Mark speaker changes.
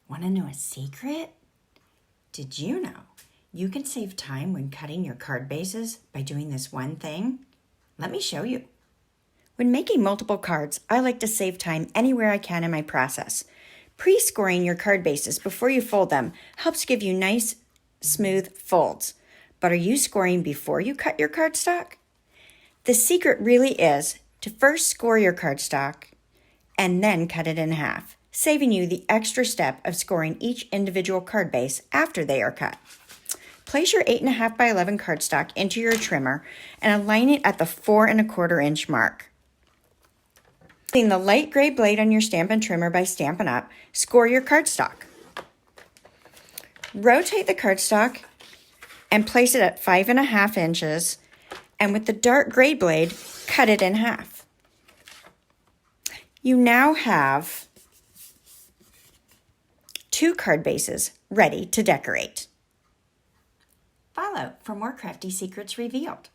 Speaker 1: Want to know a secret? Did you know you can save time when cutting your card bases by doing this one thing? Let me show you. When making multiple cards, I like to save time anywhere I can in my process. Pre-scoring your card bases before you fold them helps give you nice, smooth folds. But are you scoring before you cut your cardstock? The secret really is to first score your cardstock and then cut it in half, saving you the extra step of scoring each individual card base after they are cut. Place your 8.5 by 11 cardstock into your trimmer and align it at the 4 1/4 inch mark. Using the light gray blade on your Stampin' Trimmer by Stampin' Up, score your cardstock. Rotate the cardstock and place it at 5.5 inches, and with the dark gray blade, cut it in half. You now have 2 card bases ready to decorate. Follow for more crafty secrets revealed.